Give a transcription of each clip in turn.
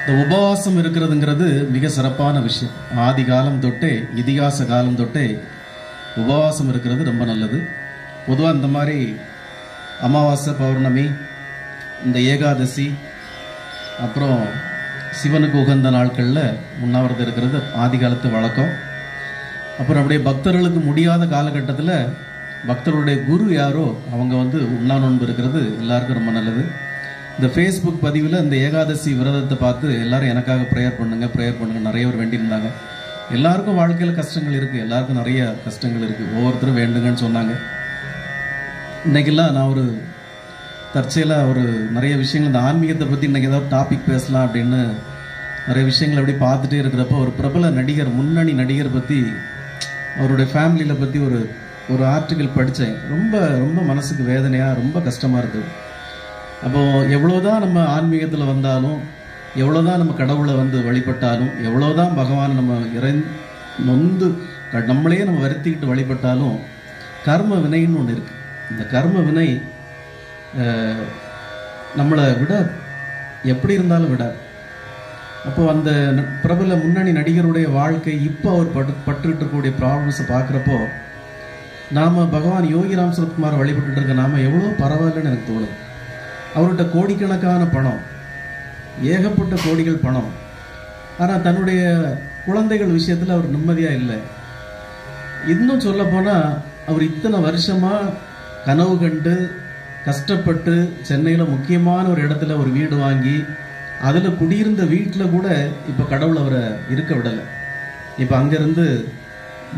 இந்த உபவாசம் இருக்கிறதுங்கிறது மிக சிறப்பான விஷயம். ஆதி காலம் தொட்டே, இதிகாச காலம் தொட்டே உபவாசம் இருக்கிறது ரொம்ப நல்லது. பொதுவாக இந்த மாதிரி அமாவாசை, பௌர்ணமி, இந்த ஏகாதசி, அப்புறம் சிவனுக்கு உகந்த நாட்களில் உண்ணாவிரதம் இருக்கிறது ஆதி காலத்து வழக்கம். அப்புறம் அப்படியே பக்தர்களுக்கு முடியாத காலகட்டத்தில் பக்தர்களுடைய குரு யாரோ அவங்க உண்ணா நோன்பு இருக்கிறது எல்லாருக்கும் ரொம்ப நல்லது. இந்த ஃபேஸ்புக் பதிவில் இந்த ஏகாதசி விரதத்தை பார்த்து எல்லாரும் எனக்காக ப்ரேயர் பண்ணுங்க நிறைய பேர் வேண்டியிருந்தாங்க. எல்லாருக்கும் வாழ்க்கையில் கஷ்டங்கள் இருக்குது, எல்லாருக்கும் நிறைய கஷ்டங்கள் இருக்குது. ஒவ்வொருத்தரும் வேண்டுங்கன்னு சொன்னாங்க. இன்றைக்கெல்லாம் நான் ஒரு தற்செயலாக நிறைய விஷயங்கள் இந்த ஆன்மீகத்தை பற்றி இன்றைக்கி ஏதாவது டாபிக் பேசலாம் அப்படின்னு நிறைய விஷயங்கள் அப்படி பார்த்துட்டே இருக்கிறப்போ ஒரு பிரபல நடிகர், முன்னணி நடிகர் பற்றி, அவருடைய ஃபேமிலியில் பற்றி ஒரு ஆர்டிக்கிள் படித்தேன். ரொம்ப ரொம்ப மனசுக்கு வேதனையாக, ரொம்ப கஷ்டமாக இருக்குது. அப்போது எவ்வளோதான் நம்ம ஆன்மீகத்தில் வந்தாலும், எவ்வளோதான் நம்ம கடவுளை வழிபட்டாலும், எவ்வளோதான் பகவான் நம்ம நொந்து நம்மளையே நம்ம வருத்திக்கிட்டு வழிபட்டாலும் கர்ம வினைன்னு ஒன்று இருக்குது. இந்த கர்ம வினை நம்மளை எப்படி இருந்தாலும் விடாது. அப்போது அந்த பிரபல முன்னணி நடிகருடைய வாழ்க்கை இப்போ அவர் பட்டுக்கிட்டு இருக்கக்கூடிய ப்ராப்ளம்ஸை பார்க்குறப்போ நாம் பகவான் யோகிராம் சுரத்குமார் வழிபட்டு இருக்க நாம் எவ்வளோ பரவாயில்லன்னு எனக்கு தோணுது. அவர்கிட்ட கோடிக்கணக்கான பணம், ஏகப்பட்ட கோடிகள் பணம், ஆனால் தன்னுடைய குழந்தைகள் விஷயத்தில் அவர் நிம்மதியாக இல்லை. இன்னும் சொல்ல போனால் அவர் இத்தனை வருஷமாக கனவு கண்டு கஷ்டப்பட்டு சென்னையில் முக்கியமான ஒரு இடத்துல ஒரு வீடு வாங்கி அதில் குடியிருந்த வீட்டில் கூட இப்போ கடவுள் அவரை இருக்க விடலை. இப்போ அங்கேருந்து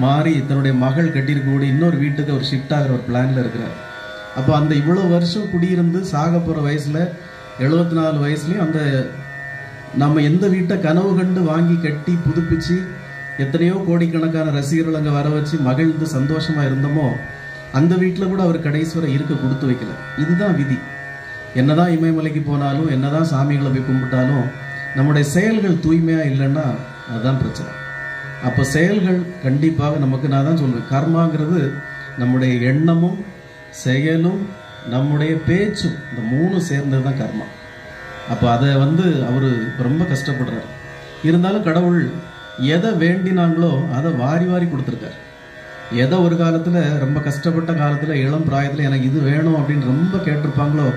மாறி தன்னுடைய மகள் கட்டியிருக்கக்கூடிய இன்னொரு வீட்டுக்கு அவர் ஷிஃப்ட் ஆகிற ஒரு பிளானில் இருக்கிறார். அப்போ அந்த இவ்வளோ வருஷம் குடியிருந்து சாக போகிற வயசில் 74 வயசுலேயும் அந்த நம்ம எந்த வீட்டை கனவு கண்டு வாங்கி கட்டி புதுப்பிச்சு எத்தனையோ கோடிக்கணக்கான ரசிகர்கள் அங்கே வர வச்சு மகிழ்ந்து சந்தோஷமாக இருந்தோமோ அந்த வீட்டில் கூட அவர் கடைசி வரை இருக்க கொடுத்து வைக்கல. இதுதான் விதி. என்னதான் இமயமலைக்கு போனாலும், என்னதான் சாமிகளை போய் கும்பிட்டாலும் நம்முடைய செயல்கள் தூய்மையாக இல்லைன்னா அதுதான் பிரச்சனை. அப்போ செயல்கள் கண்டிப்பாக நமக்கு, நான் தான் சொல்வேன், கர்மாங்கிறது நம்முடைய எண்ணமும் செயலும் நம்முடைய பேச்சும், இந்த 3 சேர்ந்தது தான் கர்மா. அப்போ அதை அவர் ரொம்ப கஷ்டப்படுறார். இருந்தாலும் கடவுள் எதை வேண்டினாங்களோ அதை வாரி வாரி கொடுத்துருக்கார். எதை ஒரு காலத்தில் ரொம்ப கஷ்டப்பட்ட காலத்தில் இளம் பிராயத்தில் எனக்கு இது வேணும் அப்படின்னு ரொம்ப கேட்டிருப்பாங்களோ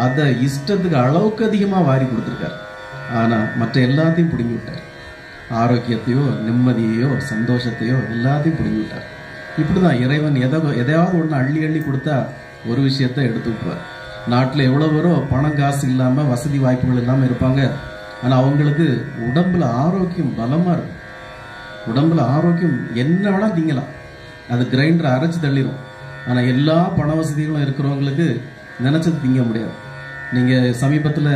அதை இஷ்டத்துக்கு அளவுக்கு அதிகமாக வாரி கொடுத்துருக்கார். ஆனால் மற்ற எல்லாத்தையும் பிடுங்கி விட்டார். ஆரோக்கியத்தையோ, நிம்மதியையோ, சந்தோஷத்தையோ எல்லாத்தையும் பிடுங்கி விட்டார். இப்படி தான் இறைவன் எதையாவது ஒன்று அள்ளி அள்ளி கொடுத்தா ஒரு விஷயத்தை எடுத்து விட்டுருவார். நாட்டில் எவ்வளோ பேரோ பணம் காசு இல்லாமல், வசதி வாய்ப்புகள் இல்லாமல் இருப்பாங்க. ஆனால் அவங்களுக்கு உடம்புல ஆரோக்கியம் பலமாக இருக்கும். உடம்புல ஆரோக்கியம் என்ன வேணால் திங்கலாம், அது கிரைண்டரை அரைச்சி தள்ளிடும். ஆனால் எல்லா பண வசதிகளும் இருக்கிறவங்களுக்கு நினச்சது திங்க முடியாது. நீங்கள் சமீபத்தில்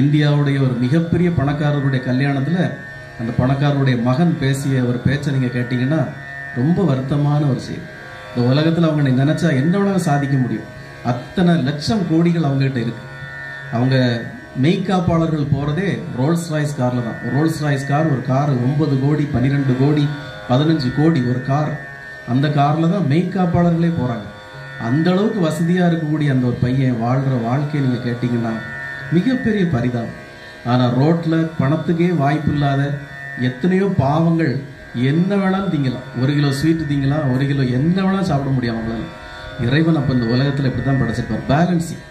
இந்தியாவுடைய ஒரு மிகப்பெரிய பணக்காரருடைய கல்யாணத்தில் அந்த பணக்காரருடைய மகன் பேசிய ஒரு பேச்சை நீங்கள் கேட்டிங்கன்னா ரொம்ப வருத்தமான ஒரு செய்தி. இந்த உலகத்தில் அவங்க நினச்சா என்ன வேணாலும் சாதிக்க முடியும். அத்தனை லட்சம் கோடிகள் அவங்ககிட்ட இருக்கு. அவங்க மெய்காப்பாளர்கள் போகிறதே ரோல்ஸ் ராய்ஸ் காரில் தான். ரோல்ஸ் ராய்ஸ் கார், ஒரு கார் 9 கோடி, 12 கோடி, 15 கோடி ஒரு கார். அந்த காரில் தான் மெய்காப்பாளர்களே போகிறாங்க. அந்த அளவுக்கு வசதியாக இருக்கக்கூடிய அந்த ஒரு பையன் வாழ்கிற வாழ்க்கையை நீங்கள் கேட்டிங்கன்னா மிகப்பெரிய பரிதாபம். ஆனால் ரோட்டில் பணத்துக்கே வாய்ப்பு இல்லாத எத்தனையோ பாவங்கள் என்ன வேணாலும் திங்கலாம். 1 கிலோ ஸ்வீட்டு திங்கலாம், 1 கிலோ என்ன வேணாலும் சாப்பிட முடியும் அவங்களால. இறைவன் அப்போ இந்த உலகத்தில் இப்படி தான் படைச்சிருப்பார், பேலன்ஸிங்.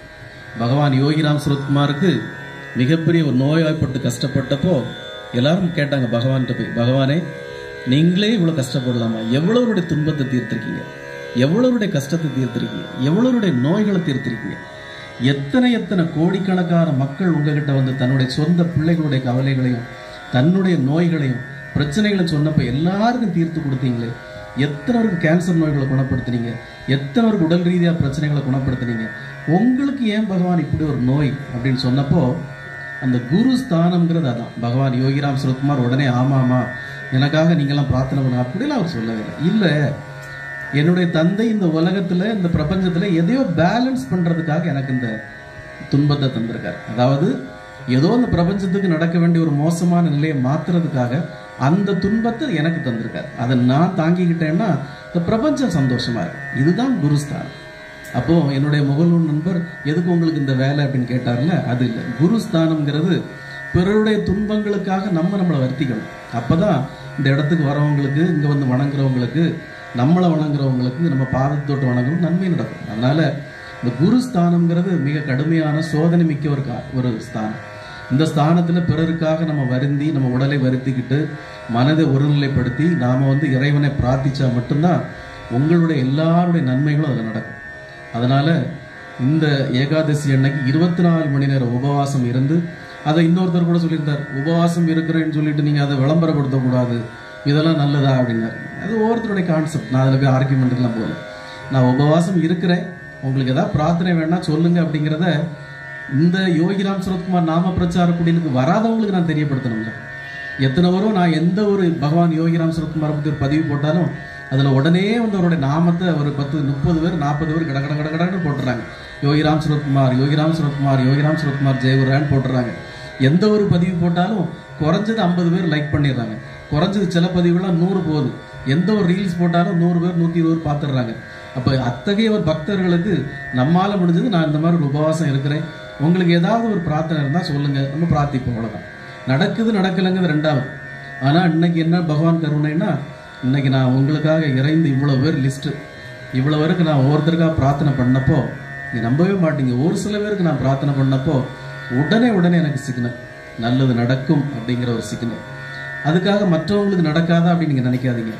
பகவான் யோகிராம் சுரத்குமாருக்கு மிகப்பெரிய ஒரு நோய்வாய்ப்பட்டு கஷ்டப்பட்டப்போ எல்லாரும் கேட்டாங்க பகவான்கிட்ட போய், பகவானே நீங்களே இவ்வளோ கஷ்டப்படலாமா? எவ்வளோருடைய துன்பத்தை தீர்த்திருக்கீங்க, எவ்வளோருடைய கஷ்டத்தை தீர்த்திருக்கீங்க, எவ்வளோருடைய நோய்களை தீர்த்திருக்கீங்க. எத்தனை கோடிக்கணக்கான மக்கள் உங்ககிட்ட தன்னுடைய சொந்த பிள்ளைகளுடைய கவலைகளையும் தன்னுடைய நோய்களையும் பிரச்சனைகளையும் சொன்னப்போ எல்லாருக்கும் தீர்த்து கொடுத்தீங்களே. எத்தனைவருக்கு கேன்சர் நோய்களை குணப்படுத்துனீங்க, எத்தனைவருக்கு உடல் ரீதியாக பிரச்சனைகளை குணப்படுத்துனீங்க. உங்களுக்கு ஏன் பகவான் இப்படி ஒரு நோய் அப்படின்னு சொன்னப்போ அந்த குரு ஸ்தானம்ங்கிறது அதான். பகவான் யோகிராம் சுரத்குமார் உடனே ஆமாமா எனக்காக நீங்களாம் பிரார்த்தனை பண்ண அப்படிலாம் அவர் சொல்லவே இல்லை. என்னுடைய தந்தை இந்த உலகத்தில், இந்த பிரபஞ்சத்தில் எதையோ பேலன்ஸ் பண்ணுறதுக்காக எனக்கு இந்த துன்பத்தை தந்திருக்கார். அதாவது ஏதோ இந்த பிரபஞ்சத்துக்கு நடக்க வேண்டிய ஒரு மோசமான நிலையை மாற்றுறதுக்காக அந்த துன்பத்தை எனக்கு தந்திருக்கார். அதை நான் தாங்கிக்கிட்டேன்னா இந்த பிரபஞ்சம் சந்தோஷமாக இருக்கு. இதுதான் குருஸ்தானம். அப்போது என்னுடைய முகநூல் நண்பர் எதுக்கு உங்களுக்கு இந்த வேலை அப்படின்னு கேட்டார்ல, அது இல்லை. குருஸ்தானம்ங்கிறது பிறருடைய துன்பங்களுக்காக நம்மளை வருத்திக்கணும். அப்பதான் இந்த இடத்துக்கு வரவங்களுக்கு, இங்க வந்து வணங்குறவங்களுக்கு, நம்மளை வணங்குறவங்களுக்கு, நம்ம பாதத்தோட்டு வணங்கணும், நன்மை நடக்கும். அதனால இந்த குரு ஸ்தானம்ங்கிறது மிக கடுமையான சோதனை மிக்க ஒரு ஸ்தானம். இந்த ஸ்தானத்துல பிறருக்காக நம்ம வருந்தி, நம்ம உடலை வருத்திக்கிட்டு, மனதை ஒருநிலைப்படுத்தி நாம வந்து இறைவனை பிரார்த்திச்சா மட்டும்தான் உங்களுடைய எல்லாருடைய நன்மைகளும் அதில் நடக்கும். அதனால இந்த ஏகாதசி அன்னைக்கு 24 மணி நேரம் உபவாசம் இருந்து, அதை இன்னொருத்தர் கூட சொல்லியிருந்தார், உபவாசம் இருக்கிறேன்னு சொல்லிட்டு நீங்க அதை விளம்பரப்படுத்தக்கூடாது, இதெல்லாம் நல்லதா அப்படின்னாரு. அது ஒவ்வொருத்தருடைய கான்செப்ட். நான் அதில் போய் ஆர்கியூமெண்ட்லாம் போகல. நான் உபவாசம் இருக்கிறேன், உங்களுக்கு ஏதாவது பிரார்த்தனை வேணா சொல்லுங்க அப்படிங்கிறத இந்த யோகிராம் சரத்குமார் நாம பிரச்சார குடிலுக்கு வராதவங்களுக்கு நான் தெரியப்படுத்தணும்ல. எத்தனை வரும் நான் எந்த ஒரு பகவான் யோகிராம் சரத்குமாரை பற்றி ஒரு பதிவு போட்டாலும் அதில் உடனே வந்து அவருடைய நாமத்தை ஒரு 10, 30 பேர் 40 பேர் கடன்னு போட்டுறாங்க. யோகிராம் சரத்குமார், யோகிராம் சரத்குமார், யோகிராம் சரத்குமார் ஜெயகுரான்னு போட்டுறாங்க. எந்த ஒரு பதிவு போட்டாலும் குறைஞ்சது 50 பேர் லைக் பண்ணிடுறாங்க. குறைஞ்சது சில பதிவுலாம் 100 போகுது. எந்த ஒரு ரீல்ஸ் போட்டாலும் 100 பேர் 120 பேர் பார்த்துடுறாங்க. அப்போ அத்தகைய ஒரு பக்தர்களுக்கு நம்மால முடிஞ்சது, நான் இந்த மாதிரி ஒரு உபவாசம் இருக்கிறேன், உங்களுக்கு ஏதாவது ஒரு பிரார்த்தனை இருந்தால் சொல்லுங்க, நம்ம பிரார்த்திப்போம், அவ்வளோதான். நடக்குது நடக்கலைங்கிறது ரெண்டாவது. ஆனால் இன்னைக்கு என்ன பகவான் கருணைன்னா, இன்னைக்கு நான் உங்களுக்காக இறைந்து இவ்வளவு பேர் லிஸ்ட்டு, இவ்வளவு பேருக்கு நான் ஒவ்வொருத்தருக்காக பிரார்த்தனை பண்ணப்போ நீ நம்பவே மாட்டீங்க. ஒரு சில பேருக்கு நான் பிரார்த்தனை பண்ணப்போ உடனே எனக்கு சிக்னல், நல்லது நடக்கும் அப்படிங்கிற ஒரு சிக்னல். அதுக்காக மற்றவங்களுக்கு நடக்காதா அப்படின்னு நீங்க நினைக்காதீங்க.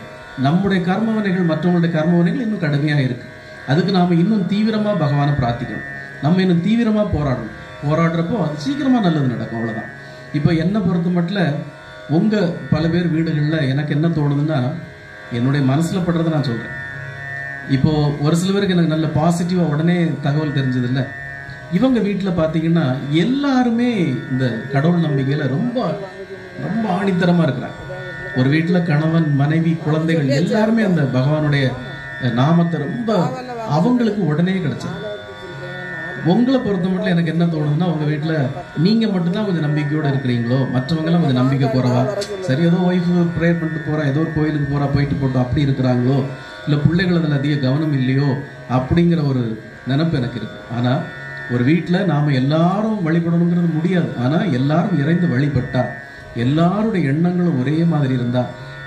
நம்முடைய கர்மவினைகள் மற்றவங்களுடைய கர்மவினைகள் இன்னும் கடுமையாக இருக்கு. அதுக்கு நாம இன்னும் தீவிரமா பகவானை பிரார்த்திக்கணும். நம்ம இன்னும் தீவிரமா போராடணும். போராடுறப்போ அது சீக்கிரமா நல்லது நடக்கும், அவ்வளவுதான். இப்போ என்னை பொறுத்த மட்டும் உங்க பல பேர் வீடுகளில் எனக்கு என்ன தோணுதுன்னா, என்னுடைய மனசுல படுறதை நான் சொல்றேன். இப்போ ஒரு சில பேருக்கு எனக்கு நல்ல பாசிட்டிவா உடனே தகவல் தெரிஞ்சது இல்லை. இவங்க வீட்டில் பார்த்தீங்கன்னா எல்லாருமே இந்த கடவுள் நம்பிக்கையில ரொம்ப ரொம்ப ஆணித்தரமா இருக்கிறாங்க. ஒரு வீட்டில் கணவன், மனைவி, குழந்தைகள் எல்லாருமே அந்த பகவானுடைய நாமத்தை ரொம்ப அவங்களுக்கு உடனே கிடைச்சது. உங்களை பொறுத்த மட்டும் எனக்கு என்ன தோணுதுன்னா, உங்க வீட்டுல நீங்க மட்டும்தான் கொஞ்சம் நம்பிக்கையோட இருக்கிறீங்களோ, மற்றவங்க எல்லாம் கொஞ்சம் நம்பிக்கை போறவா, சரி ஏதோ ஒய்ஃப் ப்ரேயர் பண்ணிட்டு போறா, ஏதோ ஒரு கோயிலுக்கு போறா, போயிட்டு போட்டோம் அப்படி இருக்கிறாங்களோ, இல்ல பிள்ளைகள் அதில் அதிக கவனம் இல்லையோ அப்படிங்கிற ஒரு நினைப்பு எனக்கு இருக்கு. ஆனா ஒரு வீட்டுல நாம எல்லாரும் வழிபடணுங்கிறது முடியாது. ஆனா எல்லாரும் இறைந்து வழிபட்டா, எல்லாருடைய எண்ணங்களும் ஒரே மாதிரி இருந்தா,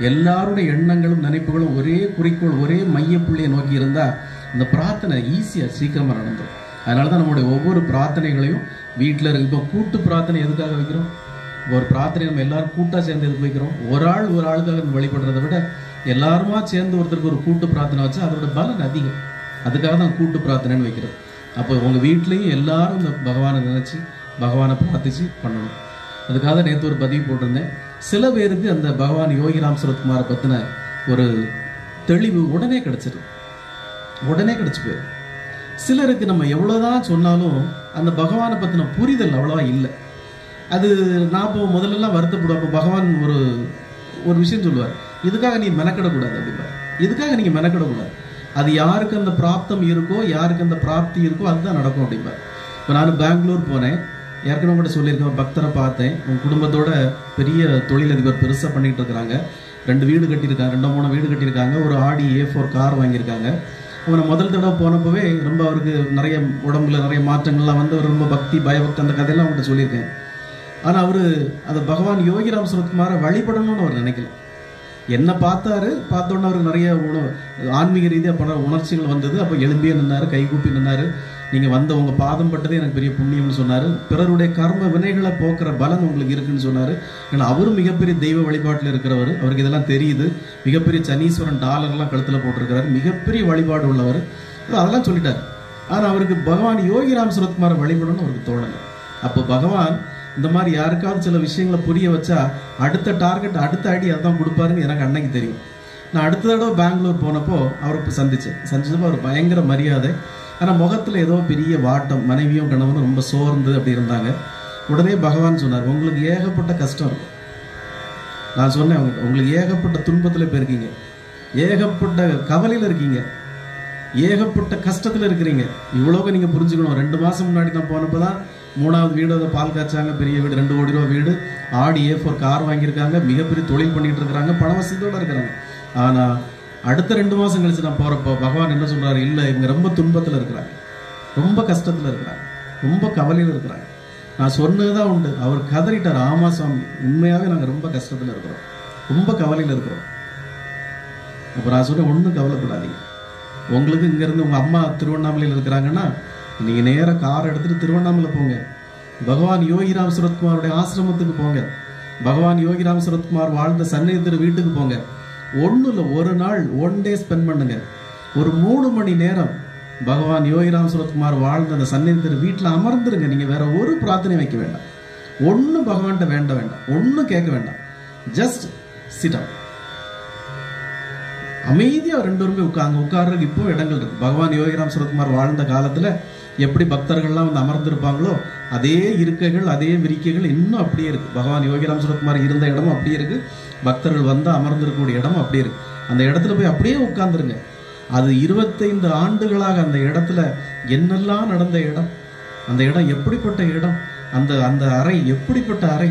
எல்லாருடைய எண்ணங்களும் நினைப்புகளும் ஒரே குறிக்கோள், ஒரே மையப்புள்ளியை நோக்கி இருந்தா, இந்த பிரார்த்தனை ஈஸியா சீக்கிரமா நடந்துடும். அதனாலதான் நம்முடைய ஒவ்வொரு பிரார்த்தனைகளையும் வீட்டில் இருக்கு. இப்போ கூட்டு பிரார்த்தனை எதுக்காக வைக்கிறோம்? ஒரு பிரார்த்தனை நம்ம எல்லாரும் கூட்டா சேர்ந்து எதுக்கு வைக்கிறோம்? ஒரு ஆளுக்காக வழிபடுறதை விட எல்லாருமா சேர்ந்து ஒருத்தருக்கு ஒரு கூட்டு பிரார்த்தனை வச்சா அதோட பலன் அதிகம். அதுக்காக தான் கூட்டு பிரார்த்தனைன்னு வைக்கிறது. அப்போ உங்க வீட்லயும் எல்லாரும் இந்த பகவானை நினைச்சு பகவானை பிரார்த்திச்சு பண்ணணும். அதுக்காக நேற்று ஒரு பதிவு போட்டிருந்தேன். சில பேருக்கு அந்த பகவான் யோகிராம் சரத்குமாரை பத்தின ஒரு தெளிவு உடனே கிடைச்சிடும், உடனே கிடைச்சு போயிடும். சிலருக்கு நம்ம எவ்வளவுதான் சொன்னாலும் அந்த பகவானை பத்தின புரிதல் அவ்வளவா இல்லை. அது நான் இப்போ முதல்லலாம் வருத்தப்படுவோம். அப்போ பகவான் ஒரு விஷயம் சொல்லுவார், இதுக்காக நீ மெனக்கிடக்கூடாது அப்படிப்பார். இதுக்காக நீங்க மெனக்கிடக்கூடாது, அது யாருக்கு அந்த பிராப்தம் இருக்கோ, யாருக்கு அந்த பிராப்தி இருக்கோ அதுதான் நடக்கும் அப்படிப்பார். இப்போ நான் பெங்களூர் போனேன், ஏற்கனவே கூட சொல்லியிருக்கேன், பக்தரை பார்த்தேன். உங்க குடும்பத்தோட பெரிய தொழிலதிபர் பெருசா பண்ணிட்டு இருக்கிறாங்க. 2 வீடு கட்டியிருக்காங்க, 2-3 வீடு கட்டியிருக்காங்க, ஒரு ஆடி A4 கார் வாங்கியிருக்காங்க. அவனை முதல் தடவை போனப்பவே ரொம்ப அவருக்கு நிறைய உடம்புல நிறைய மாற்றங்கள்லாம் வந்து அவர் ரொம்ப பக்தி பயபக்தி அந்த கதையெல்லாம் அவங்கள்ட்ட சொல்லியிருக்கேன். ஆனால் அவர் அதை பகவான் யோகிராம் சரத்குமாரை வழிபடணும்னு அவர் நினைக்கல. என்ன பார்த்தோன்னே அவருக்கு நிறைய ஆன்மீக ரீதியாக பல உணர்ச்சிகள் வந்தது. அப்போ எழும்பியே நின்னாரு, கைகூப்பி நின்னாரு. நீங்கள் வந்த உங்கள் பாதம் பட்டதே எனக்கு பெரிய புண்ணியம்னு சொன்னார். பிறருடைய கர்ம வினைகளை போக்குற பலன் உங்களுக்கு இருக்குன்னு சொன்னார். ஏன்னா அவரும் மிகப்பெரிய தெய்வ வழிபாட்டில் இருக்கிறவர், அவருக்கு இதெல்லாம் தெரியுது. மிகப்பெரிய சனீஸ்வரன் டாலர்லாம் கழுத்தில் போட்டிருக்கிறாரு, மிகப்பெரிய வழிபாடு உள்ளவர், அதெல்லாம் சொல்லிட்டார். ஆனால் அவருக்கு பகவான் யோகிராம் சரத்குமாரை வழிபடணும்னு அவருக்கு தோணலை. அப்போ பகவான் இந்த மாதிரி யாருக்காவது சில விஷயங்களை புரிய வச்சா அடுத்த டார்கெட், அடுத்த ஐடி அதான் கொடுப்பாருன்னு எனக்கு அன்னைக்கு தெரியும். நான் அடுத்த தடவை பெங்களூர் போனப்போ அவரை சந்திச்சப்போ அவர் பயங்கர மரியாதை. ஆனால் முகத்தில் ஏதோ பெரிய வாட்டம், மனைவியும் கணவனும் ரொம்ப சோர்ந்து அப்படி இருந்தாங்க. உடனே பகவான் சொன்னார், உங்களுக்கு ஏகப்பட்ட கஷ்டம் இருக்கும். நான் சொன்னேன், உங்களுக்கு ஏகப்பட்ட துன்பத்தில் இப்போ இருக்கீங்க, ஏகப்பட்ட கவலையில் இருக்கீங்க, ஏகப்பட்ட கஷ்டத்தில் இருக்கிறீங்க. இவ்வளோக்கு நீங்கள் புரிஞ்சுக்கணும். 2 மாதம் முன்னாடி நான் போனப்போ தான் 3வது வீடு அதை பால் காய்ச்சாங்க, பெரிய வீடு, 2 கோடி ரூபா வீடு, ஆடி A4 கார் வாங்கியிருக்காங்க, மிகப்பெரிய தொழில் பண்ணிட்டு இருக்கிறாங்க, பண வசதியோடு இருக்கிறாங்க. ஆனால் அடுத்த 2 மாதம் கழிச்சு நான் போகிறப்போ பகவான் என்ன சொல்கிறாரு, இல்லை இவங்க ரொம்ப துன்பத்தில் இருக்கிறாங்க, ரொம்ப கஷ்டத்தில் இருக்கிறாங்க, ரொம்ப கவலையில் இருக்கிறாங்க. நான் சொன்னதுதான் உண்டு. அவர் கதறிட்டார், ஆமா சுவாமி உண்மையாவே நாங்கள் ரொம்ப கஷ்டத்தில் இருக்கிறோம், ரொம்ப கவலையில் இருக்கிறோம். அப்போ நான் சொன்னேன், ஒன்றும் கவலைப்படாதீங்க. உங்களுக்கு இங்கேருந்து உங்கள் அம்மா திருவண்ணாமலையில் இருக்கிறாங்கன்னா நீங்கள் நேராக கார் எடுத்துகிட்டு திருவண்ணாமலை போங்க. பகவான் யோகிராம் சுரத்குமாருடைய ஆசிரமத்துக்கு போங்க. பகவான் யோகிராம் சுரத்குமார் வாழ்ந்த சந்நிதி வீட்டுக்கு போங்க. ஒன்றும் இல்லை, ஒரு நாள் 1 day ஸ்பெண்ட் பண்ணுங்க. ஒரு 3 மணி நேரம் பகவான் யோகிராம் சுரத்குமார் வாழ்ந்த அந்த சந்நிதி வீட்டில் அமர்ந்துருங்க. நீங்கள் வேற ஒரு பிரார்த்தனை வைக்க வேண்டாம், ஒன்றும் பகவான்கிட்ட வேண்டாம், ஒன்றும் கேட்க வேண்டாம். ஜஸ்ட் சிட் அப். அமைதியா 2 பேரும் போய் உட்கார்றதுக்கு இப்போ இடங்கள் இருக்கு. பகவான் யோகிராம் சுரத்குமார் வாழ்ந்த காலத்துல எப்படி பக்தர்கள்லாம் வந்து அமர்ந்திருப்பாங்களோ அதே இருக்கைகள், அதே விரிக்கைகள் இன்னும் அப்படியே இருக்கு. பகவான் யோகிராம் சுரத்குமார் இருந்த இடமும் அப்படியே இருக்கு, பக்தர்கள் வந்து அமர்ந்திருக்கக்கூடிய இடமும் அப்படியே இருக்கு. அந்த இடத்துல போய் அப்படியே உட்கார்ந்துருங்க. அது 25 ஆண்டுகளாக அந்த இடத்துல என்னெல்லாம் நடந்த இடம், அந்த இடம் எப்படிப்பட்ட இடம், அந்த அந்த அறை எப்படிப்பட்ட அறை,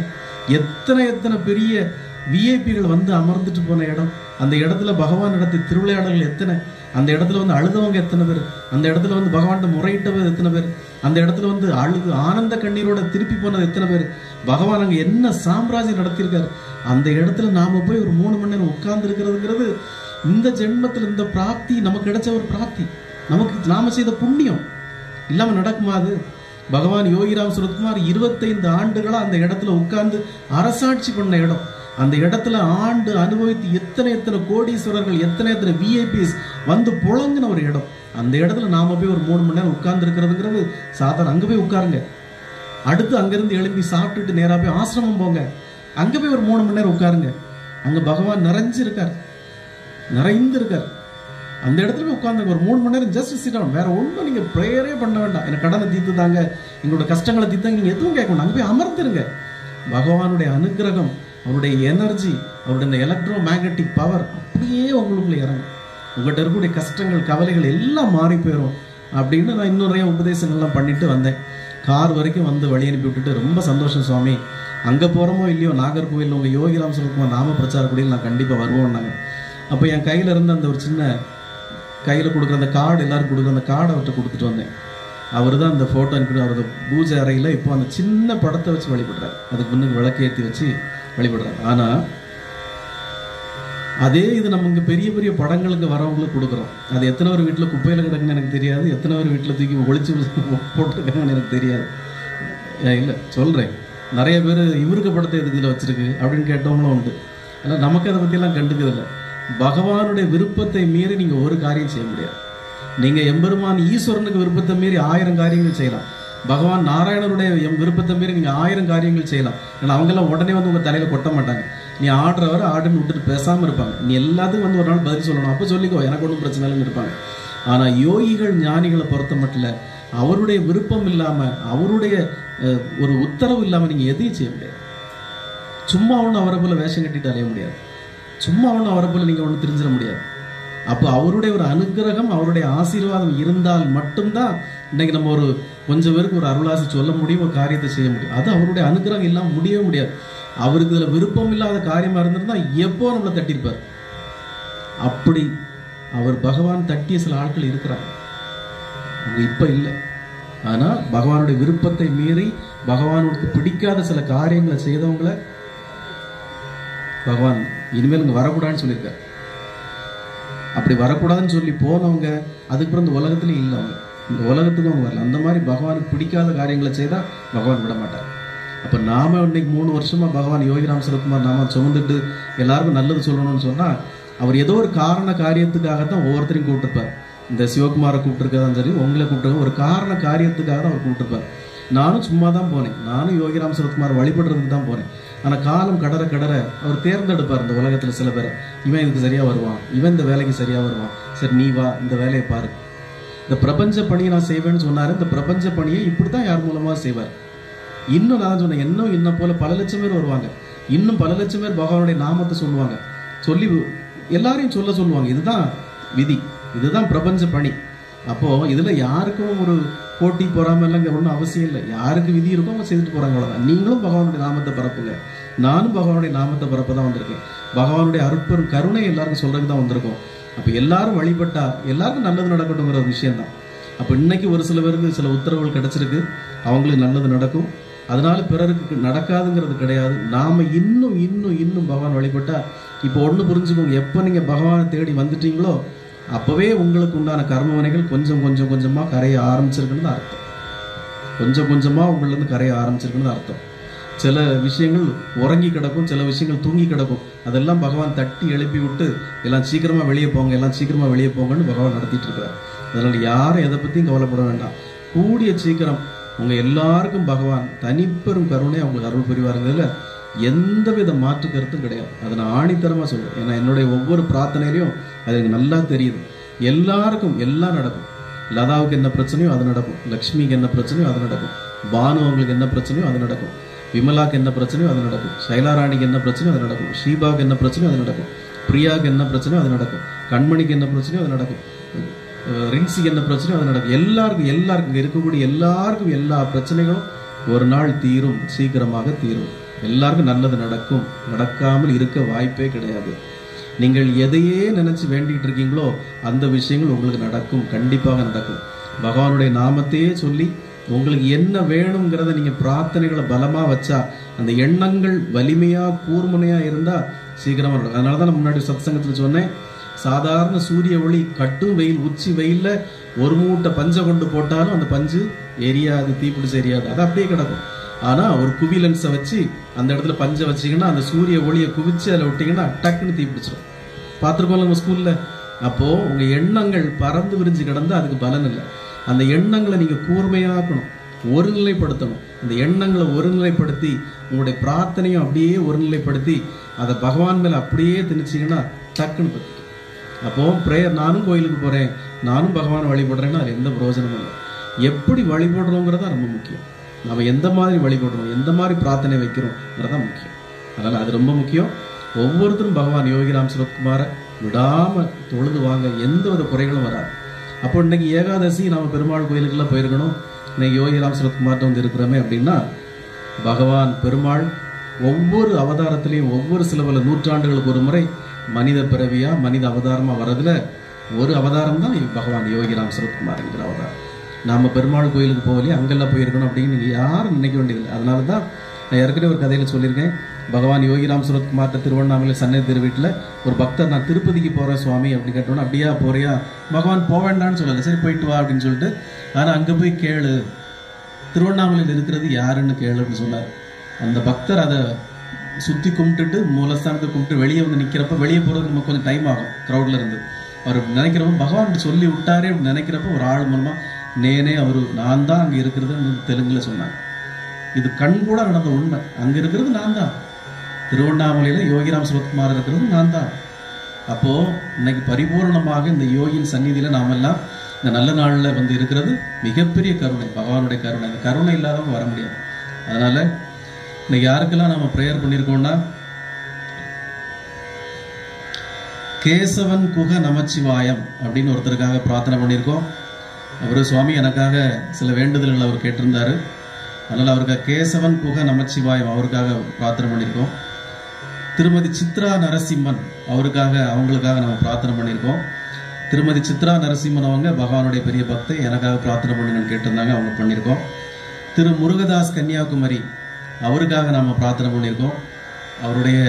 எத்தனை பெரிய விஐபிகள் வந்து அமர்ந்துட்டு போன இடம், அந்த இடத்துல பகவான் நடத்திய திருவிளையாடல்கள் எத்தனை, அந்த இடத்துல வந்து அழுதவங்க எத்தனை பேர், அந்த இடத்துல வந்து பகவான்கிட்ட முறையிட்டவர் எத்தனை பேர், அந்த இடத்துல வந்து அழுது ஆனந்த கண்ணீரோட திருப்பி போனது எத்தனை பேர், பகவான் அங்கே என்ன சாம்ராஜ்யம் நடத்தியிருக்காரு. அந்த இடத்துல நாம போய் ஒரு 3 மணி நேரம் உட்கார்ந்து இருக்கிறதுங்கிறது இந்த ஜென்மத்தில் இந்த பிராப்தி நமக்கு கிடைச்ச ஒரு பிராப்தி, நமக்கு நாம செய்த புண்ணியம் இல்லாம நடக்குமா அது? பகவான் யோகிராம் சுரத்குமார் 25 ஆண்டுகளா அந்த இடத்துல உட்கார்ந்து அரசாட்சி பண்ண இடம். அந்த இடத்துல ஆண்டு அனுபவித்து எத்தனை கோடீஸ்வரர்கள், எத்தனை விஐபிஸ் வந்து புழங்கின ஒரு இடம். அந்த இடத்துல நாம போய் ஒரு 3 மணி நேரம் உட்கார்ந்து இருக்கிறதுங்கிறது சாதாரண. அங்க போய் உட்காருங்க. அடுத்து அங்கிருந்து எழுப்பி சாப்பிட்டுட்டு நேரா போய் ஆசிரமம் போங்க. அங்க போய் ஒரு 3 மணி நேரம் உட்காருங்க. அங்க பகவான் நிறைஞ்சிருக்கார், நிறைந்திருக்கார். அந்த இடத்துல போய் உட்கார்ந்து ஒரு 3 மணி நேரம் ஜஸ்ட் சிட் டவுன். வேற ஒன்றும் நீங்க ப்ரேயரே பண்ண வேண்டாம். எனக்கு கடனை தீர்த்து தாங்க, எங்களோட கஷ்டங்களை தீர்த்தாங்க, நீங்க எதுவும் கேட்க வேண்டாம். அங்க போய் அமர்ந்துருங்க. பகவானுடைய அனுகிரகம், அவருடைய எனர்ஜி, அவருடைய எலக்ட்ரோ மேக்னட்டிக் பவர் அப்படியே உங்களுக்குள்ள இறங்கும். உங்கள்கிட்ட இருக்கக்கூடிய கஷ்டங்கள், கவலைகள் எல்லாம் மாறி போயிடும் அப்படின்னு நான் இன்னும் நிறைய உபதேசங்கள்லாம் பண்ணிட்டு வந்தேன். கார் வரைக்கும் வந்து வழி அனுப்பி விட்டுட்டு, ரொம்ப சந்தோஷம் சுவாமி, அங்கே போகிறோமோ இல்லையோ நாகர்கோவில் உங்கள் யோகிராம் சுரத்குமார் நாம பிரச்சார கூடியில் நான் கண்டிப்பாக வருவோம்னாங்க. அப்போ என் கையில் இருந்த அந்த ஒரு சின்ன கையில் கொடுக்குற அந்த கார்டு, எல்லாரும் கொடுக்குற அந்த கார்டை அவர்கிட்ட கொடுத்துட்டு வந்தேன். அவர் தான் அந்த ஃபோட்டோ அனுப்பி அவரது பூஜை அறையில் இப்போ அந்த சின்ன படத்தை வச்சு வழிபடுறாரு. அதுக்கு முன்னுக்கு விளக்கேற்றி வச்சு வழிபடுறாரு. ஆனால் அதே இது நம்ம இங்கே பெரிய பெரிய படங்களுக்கு வரவங்களுக்கு கொடுக்குறோம். அது எத்தனை ஒரு வீட்டில் குப்பையில் கிடக்குன்னு எனக்கு தெரியாது, எத்தனை ஒரு வீட்டில் தூக்கி ஒழிச்சு போட்டுருக்காங்கன்னு எனக்கு தெரியாது. இல்லை சொல்கிறேன், நிறைய பேர் இவருக்கு படத்தை எதுக்கு இதில் வச்சிருக்கு அப்படின்னு கேட்டவங்களும் உண்டு. ஆனால் நமக்கு அதை பற்றியெல்லாம் கண்டுக்கிறதில்ல. பகவானுடைய விருப்பத்தை மீறி நீங்கள் ஒரு காரியம் செய்ய முடியாது. நீங்கள் எம்பெருமான் ஈஸ்வரனுக்கு விருப்பத்தை மீறி 1000 காரியங்கள் செய்யலாம். பகவான் நாராயணனுடைய விருப்பத்தை மீறி நீங்கள் 1000 காரியங்கள் செய்யலாம். ஏன்னா அவங்கெல்லாம் உடனே வந்து உங்கள் தலையில் கொட்ட மாட்டாங்க. நீ ஆடுறவரை ஆடுன்னு விட்டுட்டு பேசாமல் இருப்பாங்க. நீ எல்லாத்துக்கும் வந்து ஒரு நாள் பதில் சொல்லணும், அப்போ சொல்லிக்கோ, எனக்கு ஒன்றும் பிரச்சனை இல்லைன்னு இருப்பாங்க. ஆனால் யோகிகள், ஞானிகளை பொறுத்த மட்டும் அவருடைய விருப்பம் இல்லாமல், அவருடைய ஒரு உத்தரவு இல்லாமல் நீங்கள் எதையும் செய்ய முடியாது. சும்மா ஒன்றும் அவரை போல வேஷம் கட்டிட்டு அலைய முடியாது. சும்மா ஒன்றும் அவரை போல நீங்கள் ஒன்றும் தெரிஞ்சிட முடியாது. அப்போ அவருடைய ஒரு அனுகிரகம், அவருடைய ஆசீர்வாதம் இருந்தால் மட்டும்தான் இன்னைக்கு நம்ம ஒரு கொஞ்சம் பேருக்கு ஒரு அருளாசி சொல்ல முடியும், ஒரு காரியத்தை செய்ய முடியும். அது அவருடைய அனுகிரகம் இல்லாமல் முடியவே முடியாது. அவருக்கு இதில் விருப்பம் இல்லாத காரியமா இருந்திருந்தா எப்போ நம்மளை தட்டியிருப்பார். அப்படி அவர் பகவான் தட்டிய சில ஆட்கள் இருக்கிறாங்க, இப்ப இல்லை. ஆனால் பகவானுடைய விருப்பத்தை மீறி பகவானுக்கு பிடிக்காத சில காரியங்களை செய்தவங்களை பகவான் இனிமேல் இங்கே வரக்கூடாதுன்னு சொல்லியிருக்காரு. அப்படி வரக்கூடாதுன்னு சொல்லி போனவங்க அதுக்கப்புறம் இந்த உலகத்துலையும் இல்லை, அவங்க இந்த உலகத்துக்கும் அவங்க வரல. அந்த மாதிரி பகவானுக்கு பிடிக்காத காரியங்களை செய்தால் பகவான் விட மாட்டார். அப்போ நாம இன்னைக்கு 3 வருஷமா பகவான் யோகிராம் சுரத்குமார் நாம சுமந்துட்டு எல்லாருக்கும் நல்லது சொல்லணும்னு சொன்னால், அவர் ஏதோ ஒரு காரண காரியத்துக்காகத்தான் ஒவ்வொருத்தரையும் கூப்பிட்டுருப்பார். இந்த சிவகுமாரை கூப்பிட்டுருக்காதான் சரி, உங்களை கூப்பிட்டு ஒரு காரண காரியத்துக்காக தான் அவர் கூப்பிட்டுருப்பார். நானும் சும்மா தான் போனேன், நானும் யோகிராம் சுரத்குமார் வழிபடுறதுக்கு தான் போனேன். ஆனால் காலம் கடற கடற அவர் தேர்ந்தெடுப்பார் இந்த உலகத்தில் சில பேரை. இவன் இதுக்கு சரியாக வருவான், இவன் இந்த வேலைக்கு சரியாக வருவான், சரி நீ வா இந்த வேலையை பாரு. இந்த பிரபஞ்ச பணியை நான் செய்வேன்னு சொன்னார். இந்த பிரபஞ்ச பணியை இப்படி தான் யார் மூலமாக செய்வார். இன்னும் நான் சொன்னேன், இன்னும் போல பல லட்சம் பேர் வருவாங்க, இன்னும் பல லட்சம் பேர் பகவானுடைய நாமத்தை சொல்லுவாங்க, சொல்லி எல்லாரையும் சொல்லுவாங்க. இதுதான் விதி, இதுதான் பிரபஞ்ச பணி. அப்போ இதுல யாருக்கும் ஒரு போட்டி பொறாம எல்லாம் ஒன்றும் அவசியம் இல்லை. யாருக்கு விதி இருக்கோ அவங்க செய்துட்டு போறாங்க, அவ்வளவுதான். நீங்களும் பகவானுடைய நாமத்தை பரப்புங்க, நானும் பகவானுடைய நாமத்தை பரப்ப தான் வந்திருக்கேன். பகவானுடைய அருட்பெரும் கருணை எல்லாருக்கும் சொல்றதுக்கு தான் வந்திருக்கோம். அப்ப எல்லாரும் வழிபட்டா எல்லாருக்கும் நல்லது நடக்கட்டுங்கிற ஒரு விஷயம் தான். அப்ப இன்னைக்கு ஒரு சில பேருக்கு சில உத்தரவுகள் கிடைச்சிருக்கு, அவங்களுக்கு நல்லது நடக்கும். அதனால பிறருக்கு நடக்காதுங்கிறது கிடையாது. நாம இன்னும் இன்னும் இன்னும் பகவான் வழிபட்டா, இப்போ ஒன்று புரிஞ்சுக்கோங்க, எப்போ நீங்கள் பகவானை தேடி வந்துட்டீங்களோ அப்போவே உங்களுக்கு உண்டான கர்மவினைகள் கொஞ்சம் கொஞ்சம் கொஞ்சமாக கரைய ஆரம்பிச்சிருக்குன்னு அர்த்தம். கொஞ்சம் கொஞ்சமாக உங்களிருந்து கரைய ஆரம்பிச்சிருக்குன்னு அர்த்தம். சில விஷயங்கள் உறங்கி கிடக்கும், சில விஷயங்கள் தூங்கி கிடக்கும். அதெல்லாம் பகவான் தட்டி எழுப்பி விட்டு எல்லாம் சீக்கிரமாக வெளியே போங்க, எல்லாம் சீக்கிரமாக வெளியே போங்கன்னு பகவான் நடத்திட்டு இருக்கிறார். அதனால் யாரும் எதை பற்றியும் கவலைப்பட வேண்டாம். கூடிய சீக்கிரம் உங்கள் எல்லாருக்கும் பகவான் தனிப்பெரும் கருணை அவங்களுக்கு அருள் புரிவாருங்கிறதுல எந்த வித மாற்று கருத்தும் கிடையாது. அதை நான் ஆணித்தரமாக சொல்கிறேன். ஏன்னா என்னுடைய ஒவ்வொரு பிரார்த்தனையிலையும் அது எனக்கு நல்லா தெரியுது. எல்லாருக்கும் எல்லாம் நடக்கும். லதாவுக்கு என்ன பிரச்சனையோ அது நடக்கும், லக்ஷ்மிக்கு என்ன பிரச்சனையோ அது நடக்கும், பானு அவங்களுக்கு என்ன பிரச்சனையோ அது நடக்கும், விமலாக்கு என்ன பிரச்சனையோ அது நடக்கும், சைலாராணிக்கு என்ன பிரச்சனையோ அது நடக்கும், ஷீபாவுக்கு என்ன பிரச்சனையோ அது நடக்கும், பிரியாவுக்கு என்ன பிரச்சனையோ அது நடக்கும், கண்மணிக்கு என்ன பிரச்சனையோ அது நடக்கும், ரின்சிக்கு என்ன பிரச்சனையோ அது நடக்கும். எல்லாருக்கும் இருக்கக்கூடிய எல்லாருக்கும் எல்லா பிரச்சனைகளும் ஒரு நாள் தீரும், சீக்கிரமாக தீரும். எல்லாருக்கும் நல்லது நடக்கும். நடக்காமல் இருக்க வாய்ப்பே கிடையாது. நீங்கள் எதையே நினைச்சு வேண்டிட்டு இருக்கீங்களோ அந்த விஷயங்கள் உங்களுக்கு நடக்கும், கண்டிப்பாக நடக்கும். பகவானுடைய நாமத்தையே சொல்லி உங்களுக்கு என்ன வேணுங்கிறத நீங்க பிரார்த்தனைகளை பலமா வச்சா, அந்த எண்ணங்கள் வலிமையா கூர்முனையா இருந்தா சீக்கிரமா நடக்கும். அதனாலதான் நான் முன்னாடி சத்சங்கத்துல சொன்னேன், சாதாரண சூரிய ஒளி கட்டும் வெயில், உச்சி வெயில்ல ஒரு மூட்டை பஞ்சை கொண்டு போட்டாலும் அந்த பஞ்சு எரியாது, தீப்பிடிச்சு எரியாது, அது அப்படியே கிடக்கும். ஆனா ஒரு குவி லென்ஸை வச்சு அந்த இடத்துல பஞ்சை வச்சிங்கன்னா அந்த சூரிய ஒளியை குவிச்சு அதில் விட்டீங்கன்னா டக்குன்னு தீப்பிடிச்சிடும். பார்த்துருக்கோம்ல நம்ம ஸ்கூல்ல. அப்போ உங்க எண்ணங்கள் பறந்து விரிஞ்சு கிடந்தா அதுக்கு பலன் இல்லை. அந்த எண்ணங்களை நீங்க கூர்மையாக்கணும், ஒருநிலைப்படுத்தணும். அந்த எண்ணங்களை ஒருநிலைப்படுத்தி உங்களுடைய பிரார்த்தனையும் அப்படியே ஒருநிலைப்படுத்தி அதை பகவான் மேல அப்படியே திணிச்சிங்கன்னா டக்குன்னு பத்தி. அப்போ பிரேயர், நானும் கோயிலுக்கு போறேன், நானும் பகவானை வழிபடுறேன்னா அது எந்த பிரயோஜனமும் இல்லை. எப்படி வழிபடுறோங்கிறதா ரொம்ப முக்கியம். நம்ம எந்த மாதிரி வழிபடுறோம், எந்த மாதிரி பிரார்த்தனை வைக்கிறோம்ங்கிறதான் முக்கியம். அதனால அது ரொம்ப முக்கியம். ஒவ்வொருத்தரும் பகவான் யோகிராம் சுரத்குமாரை விடாம தொழுது வாங்க, எந்த வித குறைகளும் வராது. அப்போ இன்னைக்கு ஏகாதசி நம்ம பெருமாள் கோயிலுக்கெல்லாம் போயிருக்கணும். இன்னைக்கு யோகிராம் சுரத்குமார்ட்ட வந்து இருக்கிறோமே அப்படின்னா, பகவான் பெருமாள் ஒவ்வொரு அவதாரத்திலையும் ஒவ்வொரு சில பல நூற்றாண்டுகளுக்கு ஒரு முறை மனித பிறவியா மனித அவதாரமா வர்றதுல ஒரு அவதாரம் தான் பகவான் யோகிராம் சுரத்குமார் என்கிற அவதாரம். நாம பெருமாள் கோயிலுக்கு போகலையே, அங்கெல்லாம் போயிருக்கணும் அப்படின்னு நீங்க யாரும் நினைக்க வேண்டியதில்லை. அதனால தான் நான் ஏற்கனவே ஒரு கதையில சொல்லியிருக்கேன், பகவான் யோகிராம் சுரத்குமார்ட்ட திருவண்ணாமலை சன்னதி திருவீட்டில் ஒரு பக்தர், நான் திருப்பதிக்கு போறேன் சுவாமி அப்படின்னு கேட்டோன்னா, அப்படியா போறியா, பகவான் போக வேண்டான்னு சொல்லலை, சரி போயிட்டு வா அப்படின்னு சொல்லிட்டு, ஆனால் அங்கே போய் கேளு, திருவண்ணாமலையில் இருக்கிறது யாருன்னு கேளு அப்படின்னு சொன்னார். அந்த பக்தர் அதை சுற்றி கும்பிட்டுட்டு மூலஸ்தானத்தை கும்பிட்டு வெளியே வந்து நிற்கிறப்ப, வெளியே போகிறதுக்கு நமக்கு கொஞ்சம் டைம் ஆகும் க்ரௌடில் இருந்து. அவர் நினைக்கிறப்ப பகவான் சொல்லி விட்டாரே அப்படின்னு நினைக்கிறப்ப ஒரு ஆள் மூலமாக நேனே அவரு நான் தான் அங்கே இருக்கிறது தெலுங்குல சொன்னாங்க. இது கண் கூட நடந்த உண்மை. அங்கே இருக்கிறது நான் தான், திருவண்ணாமலையில் யோகிராம் சுரத்குமார் இருக்கிறது நான் தான். அப்போ இன்னைக்கு பரிபூர்ணமாக இந்த யோகியின் சந்நிதியில் நாமெல்லாம் இந்த நல்ல நாளில் வந்து இருக்கிறது மிகப்பெரிய கருணை, பகவானுடைய கருணை. அந்த கருணை இல்லாதவங்க வர முடியாது. அதனால இன்னைக்கு யாருக்கெல்லாம் நம்ம ப்ரேயர் பண்ணியிருக்கோம்னா, கேசவன் குக நமச்சிவாயம் அப்படின்னு ஒருத்தருக்காக பிரார்த்தனை பண்ணியிருக்கோம். அவரு சுவாமி எனக்காக சில வேண்டுதல்கள் அவர் கேட்டிருந்தாரு. அதனால அவருக்காக கேசவன் குக நமச்சிவாயம் அவருக்காக பிரார்த்தனை பண்ணியிருக்கோம். திருமதி சித்ரா நரசிம்மன் அவங்களுக்காக நம்ம பிரார்த்தனை பண்ணியிருக்கோம். திருமதி சித்ரா நரசிம்மன் அவங்க பகவானுடைய பெரிய பக்தை, எனக்காக பிரார்த்தனை பண்ணுங்கன்னு கேட்டிருந்தாங்க, அவங்க பண்ணியிருக்கோம். திரு முருகதாஸ் கன்னியாகுமரி அவருக்காக நம்ம பிரார்த்தனை பண்ணியிருக்கோம். அவருடைய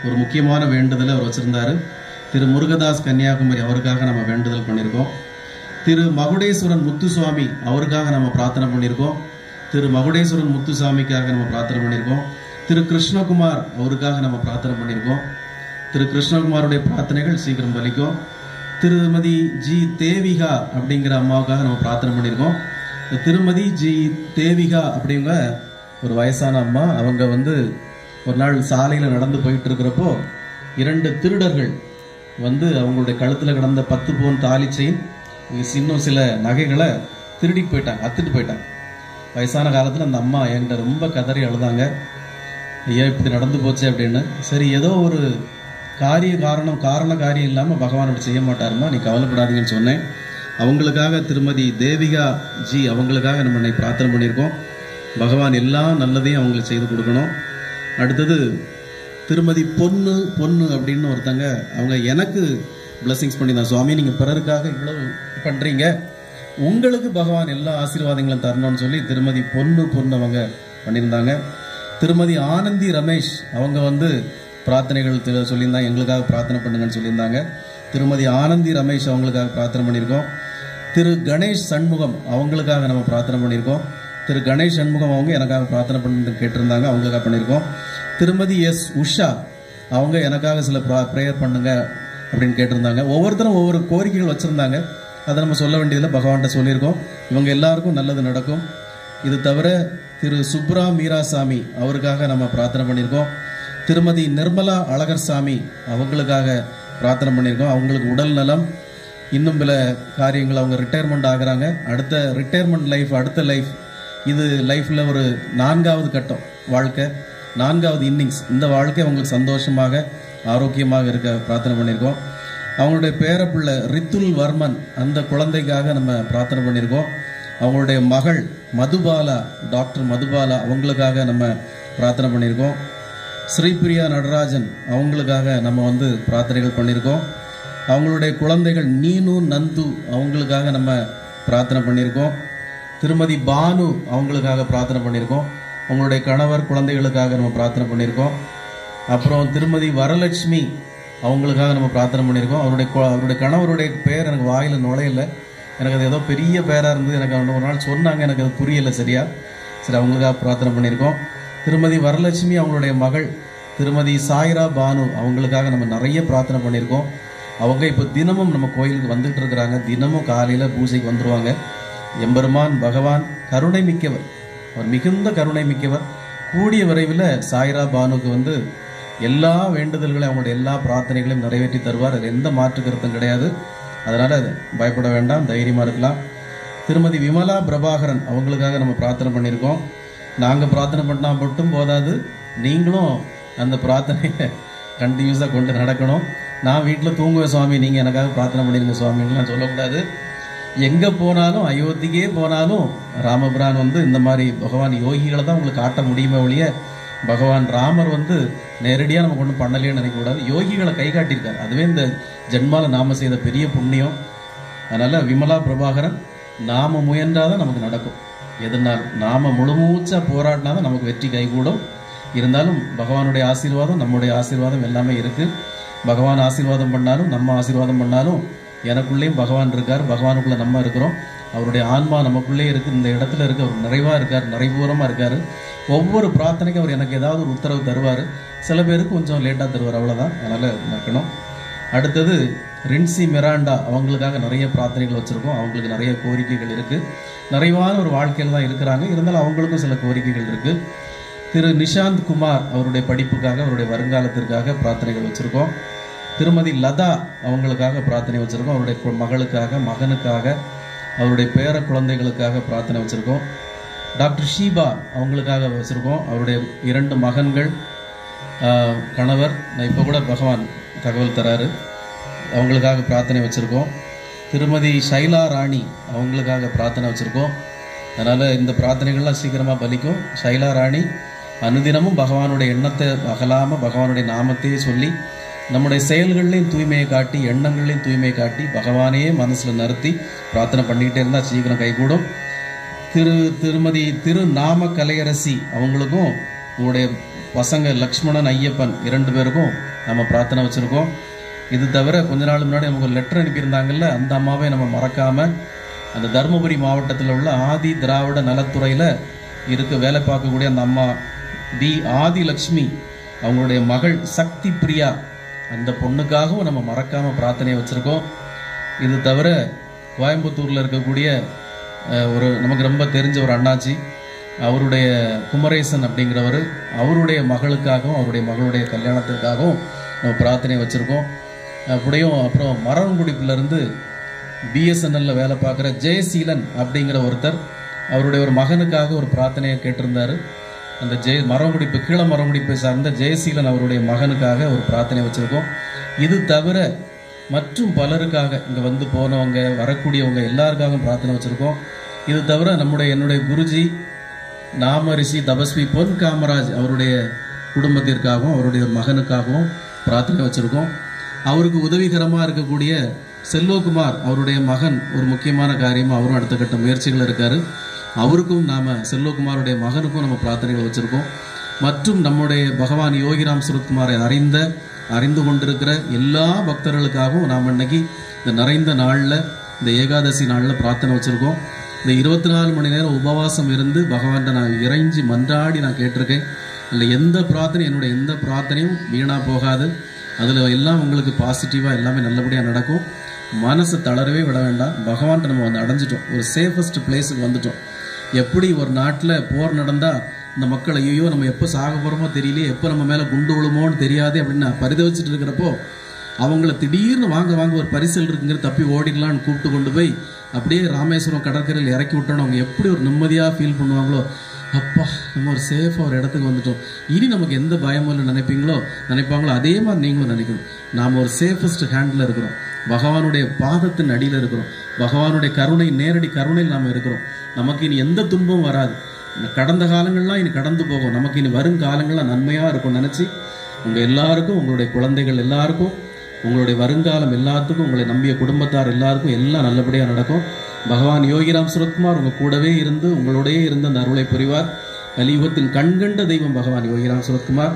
ஒரு முக்கியமான வேண்டுதலை அவர் வச்சிருந்தாரு. திரு முருகதாஸ் கன்னியாகுமரி அவருக்காக நம்ம வேண்டுதல் பண்ணியிருக்கோம். திரு மகுடேஸ்வரன் முத்துசுவாமி அவருக்காக நம்ம பிரார்த்தனை பண்ணியிருக்கோம். திரு மகுடேஸ்வரன் முத்துசாமிக்காக நம்ம பிரார்த்தனை பண்ணியிருக்கோம். திரு கிருஷ்ணகுமார் அவருக்காக நம்ம பிரார்த்தனை பண்ணியிருக்கோம். திரு கிருஷ்ணகுமாருடைய பிரார்த்தனைகள் சீக்கிரம் பலிக்கும். திருமதி ஜி தேவிகா அப்படிங்கிற அம்மாவுக்காக நம்ம பிரார்த்தனை பண்ணியிருக்கோம். திருமதி ஜி தேவிகா அப்படிங்கிற ஒரு வயசான அம்மா, அவங்க வந்து ஒரு நாள் சாலையில் நடந்து போயிட்டு இருக்கிறப்போ 2 திருடர்கள் வந்து அவங்களுடைய கழுத்தில் கிடந்த 10 பவுன் தாலி செயின், இன்னும் சில நகைகளை திருடிட்டு போயிட்டாங்க, அத்துட்டு போயிட்டாங்க. வயசான காலத்தில் அந்த அம்மா என்கிட்ட ரொம்ப கதறி அழுதாங்க, ஐயா இப்படி நடந்து போச்சு அப்படின்னு. சரி, ஏதோ ஒரு காரண காரியம் இல்லாமல் பகவான் அப்படி செய்ய மாட்டாருமா, நீ கவலைப்படாதீங்கன்னு சொன்னேன். அவங்களுக்காக திருமதி தேவிகா ஜி அவங்களுக்காக நம்ம இன்னைக்கு பிரார்த்தனை பண்ணியிருக்கோம். பகவான் எல்லாம் நல்லதையும் அவங்களுக்கு செய்து கொடுக்கணும். அடுத்தது திருமதி பொண்ணு அப்படின்னு ஒருத்தங்க, அவங்க எனக்கு பிளஸிங்ஸ் பண்ணி தான், சுவாமி நீங்கள் பிறருக்காக இவ்வளவு பண்ணுறீங்க, உங்களுக்கு பகவான் எல்லா ஆசீர்வாதங்களும் தரணும்னு சொல்லி திருமதி பொன்னு அவங்க பண்ணியிருந்தாங்க. திருமதி ஆனந்தி ரமேஷ் அவங்க வந்து பிரார்த்தனைகள் சொல்லியிருந்தாங்க, எங்களுக்காக பிரார்த்தனை பண்ணுங்கன்னு சொல்லியிருந்தாங்க. திருமதி ஆனந்தி ரமேஷ் அவங்களுக்காக பிரார்த்தனை பண்ணியிருக்கோம். திரு கணேஷ் சண்முகம் அவங்களுக்காக நம்ம பிரார்த்தனை பண்ணியிருக்கோம். திரு கணேஷ் சண்முகம் அவங்க எனக்காக பிரார்த்தனை பண்ணி கேட்டிருந்தாங்க, அவங்களுக்காக பண்ணியிருக்கோம். திருமதி எஸ் உஷா அவங்க எனக்காக சில ப்ரேயர் பண்ணுங்க அப்படின்னு கேட்டிருந்தாங்க. ஒவ்வொருத்தரும் ஒவ்வொரு கோரிக்கைகள் வச்சுருந்தாங்க, அதை நம்ம சொல்ல வேண்டியதில் பகவான்கிட்ட சொல்லியிருக்கோம். இவங்க எல்லாருக்கும் நல்லது நடக்கும். இது தவிர திரு சுப்ரா மீராசாமி அவருக்காக நம்ம பிரார்த்தனை பண்ணியிருக்கோம். திருமதி நிர்மலா அழகர் சாமி அவங்களுக்காக பிரார்த்தனை பண்ணியிருக்கோம். அவங்களுக்கு உடல் நலம், இன்னும் சில காரியங்கள், அவங்க ரிட்டையர்மெண்ட் ஆகுறாங்க. அடுத்த ரிட்டையர்மெண்ட் லைஃப், அடுத்த லைஃப், இது லைஃப்பில் ஒரு 4வது கட்டம் வாழ்க்கை, 4வது இன்னிங்ஸ். இந்த வாழ்க்கை அவங்களுக்கு சந்தோஷமாக ஆரோக்கியமாக இருக்க பிரார்த்தனை பண்ணியிருக்கோம். அவங்களுடைய பேரப்பிள்ளை ரித்துல் வர்மன், அந்த குழந்தைக்காக நம்ம பிரார்த்தனை பண்ணியிருக்கோம். அவங்களுடைய மகள் மதுபாலா, டாக்டர் மதுபாலா அவங்களுக்காக நம்ம பிரார்த்தனை பண்ணியிருக்கோம். ஸ்ரீபிரியா நடராஜன் அவங்களுக்காக நம்ம வந்து பிரார்த்தனைகள் பண்ணியிருக்கோம். அவங்களுடைய குழந்தைகள் நீனு நந்து அவங்களுக்காக நம்ம பிரார்த்தனை பண்ணியிருக்கோம். திருமதி பானு அவங்களுக்காக பிரார்த்தனை பண்ணியிருக்கோம். அவங்களுடைய கணவர் குழந்தைகளுக்காக நம்ம பிரார்த்தனை பண்ணியிருக்கோம். அப்புறம் திருமதி வரலட்சுமி அவங்களுக்காக நம்ம பிரார்த்தனை பண்ணியிருக்கோம். அவருடைய கணவருடைய பெயர் எனக்கு வாயில் நுழையல, எனக்கு அது ஏதோ பெரிய பேராக இருந்தது. எனக்கு ஒரு நாள் சொன்னாங்க, எனக்கு அது புரியலை சரியா. சரி, அவங்களுக்காக பிரார்த்தனை பண்ணியிருக்கோம். திருமதி வரலட்சுமி அவங்களுடைய மகள் திருமதி சாய்ரா பானு அவங்களுக்காக நம்ம நிறைய பிரார்த்தனை பண்ணியிருக்கோம். அவங்க இப்போ தினமும் நம்ம கோயிலுக்கு வந்துட்டு இருக்கிறாங்க. தினமும் காலையில் பூஜைக்கு வந்துடுவாங்க. எம்பெருமான் பகவான் கருணை மிக்கவர், அவர் மிகுந்த கருணை மிக்கவர். கூடிய விரைவில் சாய்ரா பானுக்கு வந்து எல்லா வேண்டுதல்களையும், அவங்களுடைய எல்லா பிரார்த்தனைகளையும் நிறைவேற்றி தருவார். அது எந்த மாற்று கருத்தும் கிடையாது. அதனால் பயப்பட வேண்டாம், தைரியமாக இருக்கலாம். திருமதி விமலா பிரபாகரன் அவங்களுக்காக நம்ம பிரார்த்தனை பண்ணியிருக்கோம். நாங்கள் பிரார்த்தனை பண்ணால் மட்டும் போதாது, நீங்களும் அந்த பிரார்த்தனையை கண்டினியூஸாக கொண்டு நடக்கணும். நான் வீட்டில் தூங்குவேன் சுவாமி, நீங்கள் எனக்காக பிரார்த்தனை பண்ணிடுங்க சுவாமின்னு சொல்லக்கூடாது. எங்கே போனாலும், அயோத்திக்கே போனாலும் ராமபிரான் வந்து இந்த மாதிரி பகவான் யோகிகளை தான் உங்களுக்கு காட்ட முடியுமே ஒழிய பகவான் ராமர் வந்து நேரடியாக நம்ம கொண்டு பண்ணலையேன்னு நினைக்கக்கூடாது. யோகிகளை கை காட்டியிருக்காரு, அதுவே இந்த ஜென்மால நாம செய்த பெரிய புண்ணியம். அதனால் விமலா பிரபாகரன், நாம முயன்றாதான் நமக்கு நடக்கும். எதனால் நாம முழுமூச்சா போராடினாதான் நமக்கு வெற்றி கைகூடும். இருந்தாலும் பகவானுடைய ஆசீர்வாதம், நம்முடைய ஆசீர்வாதம் எல்லாமே இருக்கு. பகவான் ஆசீர்வாதம் பண்ணாலும், நம்ம ஆசீர்வாதம் பண்ணாலும் எனக்குள்ளேயும் பகவான் இருக்கார், பகவானுக்குள்ள நம்ம இருக்கிறோம். அவருடைய ஆன்மா நமக்குள்ளே இருக்கு, இந்த இடத்துல இருக்கு. அவர் நிறைவா இருக்கார், நிறைபூரமா இருக்காரு. ஒவ்வொரு பிரார்த்தனைக்கும் அவர் எனக்கு ஏதாவது ஒரு உத்தரவு தருவார். சில பேருக்கு கொஞ்சம் லேட்டாக தருவார், அவ்வளோதான். அதனால் நடக்கணும். அடுத்தது ரின்சி மிராண்டா அவங்களுக்காக நிறைய பிரார்த்தனைகள் வச்சுருக்கோம். அவங்களுக்கு நிறைய கோரிக்கைகள் இருக்குது. நிறைவான ஒரு வாழ்க்கையில் தான் இருக்கிறாங்க, இருந்தாலும் அவங்களுக்கும் சில கோரிக்கைகள் இருக்குது. திரு நிஷாந்த் குமார் அவருடைய படிப்புக்காக, அவருடைய வருங்காலத்திற்காக பிரார்த்தனைகள் வச்சுருக்கோம். திருமதி லதா அவங்களுக்காக பிரார்த்தனை வச்சுருக்கோம். அவருடைய மகளுக்காக, மகனுக்காக, அவருடைய பேர குழந்தைகளுக்காக பிரார்த்தனை வச்சுருக்கோம். டாக்டர் ஷீபா அவங்களுக்காக வச்சுருக்கோம். அவருடைய 2 மகன்கள், கணவர், இப்போ கூட பகவான் தகவல் தராரு, அவங்களுக்காக பிரார்த்தனை வச்சுருக்கோம். திருமதி ஷைலா ராணி அவங்களுக்காக பிரார்த்தனை வச்சுருக்கோம். அதனால் இந்த பிரார்த்தனைகள்லாம் சீக்கிரமாக பலிக்கும். ஷைலா ராணி அனுதினமும் பகவானுடைய எண்ணத்தை அகலாமல் பகவானுடைய நாமத்தையே சொல்லி நம்முடைய செயல்கள்லையும் தூய்மையை காட்டி, எண்ணங்கள்லையும் தூய்மையை காட்டி பகவானையே மனசில் நிறுத்தி பிரார்த்தனை பண்ணிக்கிட்டே இருந்தால் சீக்கிரம் கைகூடும். திருமதி நாம கலையரசி அவங்களுக்கும் உங்களுடைய பசங்க லக்ஷ்மணன் ஐயப்பன் 2 பேருக்கும் நம்ம பிரார்த்தனை வச்சுருக்கோம். இது தவிர கொஞ்ச நாள் முன்னாடி நமக்கு ஒரு லெட்டர் அனுப்பியிருந்தாங்கல்ல, அந்த அம்மாவை நம்ம மறக்காமல், அந்த தருமபுரி மாவட்டத்தில் உள்ள ஆதி திராவிட நலத்துறையில் வேலை பார்க்கக்கூடிய அந்த அம்மா ஆதி லக்ஷ்மி, அவங்களுடைய மகள் சக்தி பிரியா, அந்த பொண்ணுக்காகவும் நம்ம மறக்காமல் பிரார்த்தனையை வச்சுருக்கோம். இது தவிர கோயம்புத்தூரில் இருக்கக்கூடிய ஒரு நமக்கு ரொம்ப தெரிஞ்ச ஒரு அண்ணாச்சி, அவருடைய குமரேசன் அப்படிங்கிறவர், அவருடைய மகளுக்காகவும் அவருடைய மகளுடைய கல்யாணத்திற்காகவும் நம்ம பிரார்த்தனை வச்சுருக்கோம். அப்படியும் அப்புறம் மரவங்குடிப்பிலேருந்து பிஎஸ்என்எல்ல வேலை பார்க்குற ஜெயசீலன் அப்படிங்கிற ஒருத்தர், அவருடைய ஒரு மகனுக்காக ஒரு பிரார்த்தனையை கேட்டிருந்தார். அந்த மரவங்குடிப்பு, கீழ மரவங்குடிப்பை சார்ந்த ஜெயசீலன் அவருடைய மகனுக்காக ஒரு பிரார்த்தனை வச்சுருக்கோம். இது தவிர மற்றும் பலருக்காக, இங்கே வந்து போனவங்க, வரக்கூடியவங்க எல்லாருக்காகவும் பிரார்த்தனை வச்சுருக்கோம். இது தவிர என்னுடைய குருஜி நாம ரிஷி தபஸ்வி பொன் காமராஜ் அவருடைய குடும்பத்திற்காகவும் அவருடைய மகனுக்காகவும் பிரார்த்தனை வச்சுருக்கோம். அவருக்கு உதவிகரமாக இருக்கக்கூடிய செல்வகுமார் அவருடைய மகன் ஒரு முக்கியமான காரியமாக அவரும் அடுத்த கட்ட முயற்சிகள் இருக்காரு. அவருக்கும் நாம செல்வகுமாருடைய மகனுக்கும் நம்ம பிரார்த்தனைகள் வச்சிருக்கோம். மற்றும் நம்முடைய பகவான் யோகிராம் சுரத்குமாரை அறிந்து கொண்டிருக்கிற எல்லா பக்தர்களுக்காகவும் நாம் இன்னைக்கு இந்த நிறைந்த நாளில், இந்த ஏகாதசி நாளில் பிரார்த்தனை வச்சிருக்கோம். இந்த 24 மணி நேரம் உபவாசம் இருந்து பகவான்கிட்ட நான் இறைஞ்சி மன்றாடி நான் கேட்டிருக்கேன். அதில் எந்த பிரார்த்தனையும் வீணாக போகாது. அதில் எல்லாம் உங்களுக்கு பாசிட்டிவாக எல்லாமே நல்லபடியாக நடக்கும். மனசை தளரவே விட வேண்டாம். பகவான்கிட்ட நம்ம வந்து அடைஞ்சிட்டோம், ஒரு சேஃபஸ்ட் பிளேஸுக்கு வந்துட்டோம். எப்படி ஒரு நாட்டில் போர் நடந்தால் இந்த மக்கள் ஐயோ நம்ம எப்போ சாக போகிறோமோ தெரியலையே, எப்போ நம்ம மேலே குண்டு விழுமோன்னு தெரியாது அப்படின்னு பரிதவிச்சுட்டு இருக்கிறப்போ அவங்கள திடீர்னு வாங்க ஒரு பரிசல் இருக்குங்கிற தப்பி ஓடிடலான்னு கூப்பிட்டு கொண்டு போய் அப்படியே ராமேஸ்வரம் கடற்கரையில் இறக்கி விட்டோன்னு அவங்க எப்படி ஒரு நிம்மதியாக ஃபீல் பண்ணுவாங்களோ, அப்பா நம்ம ஒரு சேஃபாக ஒரு இடத்துக்கு வந்துட்டோம், இனி நமக்கு எந்த பயமும் இல்லை நினைப்பாங்களோ அதே மாதிரி நீங்களும் நினைக்கணும். நாம் ஒரு சேஃபஸ்ட் ஹேண்டில் இருக்கிறோம், பகவானுடைய பாதத்தின் அடியில் இருக்கிறோம், பகவானுடைய கருணை நேரடி கருணையில் நாம் இருக்கிறோம். நமக்கு இனி எந்த துன்பமும் வராது. கடந்த காலங்கள்லாம் இனி கடந்து போகும், நமக்கு இனி வரும் காலங்கள்லாம் நன்மையாக இருக்கும் நினச்சி உங்கள் எல்லாருக்கும், உங்களுடைய குழந்தைகள் எல்லாருக்கும், உங்களுடைய வருங்காலம் எல்லாத்துக்கும், உங்களை நம்பிய குடும்பத்தார் எல்லாருக்கும் எல்லாம் நல்லபடியாக நடக்கும். பகவான் யோகிராம் சுரத்குமார் உங்கள் கூடவே இருந்து உங்களுடைய இருந்த அந்த அருளை புரிவார். கலியுகத்தின் கண்கண்ட தெய்வம் பகவான் யோகிராம் சுரத்குமார்.